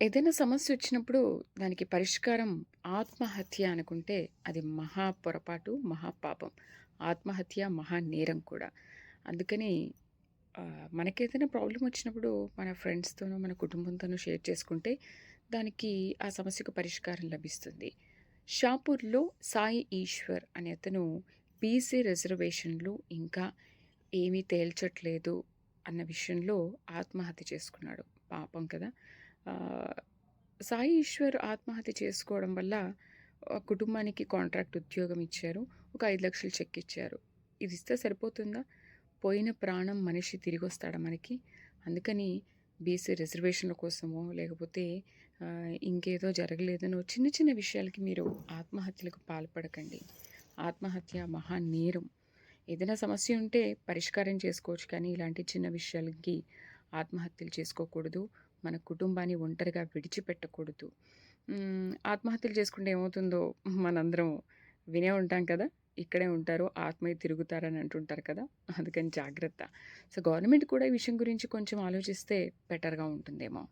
ఏదైనా సమస్యొచ్చినప్పుడు దానికి పరిష్కారం ఆత్మహత్య అనుకుంటే అది మహా పొరపాటు, మహాపాపం. ఆత్మహత్య మహానేరం కూడా. అందుకని మనకేదైనా ప్రాబ్లమొచ్చినప్పుడు మన ఫ్రెండ్స్‌తోనో, మన కుటుంబంతోనో షేర్ చేసుకుంటే దానికి ఆ సమస్యకు పరిష్కారం లభిస్తుంది. షాపూర్‌లో సాయి ఈశ్వర్ అనే అతను పీసీ రిజర్వేషన్‌లు ఇంకా ఏమీ తేల్చట్లేదు అన్న విషయంలో ఆత్మహత్య చేసుకున్నాడు. పాపం కదా! ఆహ్, సాయి ఈశ్వర్ ఆత్మహత్య చేసుకోవడం వల్ల కుటుంబానికి కాంట్రాక్ట్ ఉద్యోగం ఇచ్చారు. ఒక 5,00,000 చెక్ ఇచ్చారు. ఇదిస్తే సరిపోతుందా? పోయిన ప్రాణం మనిషి తిరిగొస్తాడా మనకి? అందుకని బీసీ రిజర్వేషన్‌ల కోసమో, లేకపోతే ఇంకేదో జరగలేదనో చిన్న చిన్న విషయాలకి మీరు ఆత్మహత్యలకు పాల్పడకండి. ఆత్మహత్య మహా నేరం. ఏదైనా సమస్య ఉంటే పరిష్కారం చేసుకోవచ్చు కానీ, ఇలాంటి చిన్న విషయాలకి ఆత్మహత్యలు చేసుకోకూడదు. మన కుటుంబాన్ని ఒంటరిగా విడిచిపెట్టకూడదు. ఆత్మహత్యలు చేసుకుంటే ఏమవుతుందో మనందరం వినే ఉంటాం కదా! ఇక్కడే ఉంటారు, ఆత్మయ్య తిరుగుతారని అంటుంటారు కదా! అందుకని జాగ్రత్త. సో, గవర్నమెంట్ కూడా ఈ విషయం గురించి కొంచెం ఆలోచిస్తే బెటర్‌గా ఉంటుందేమో.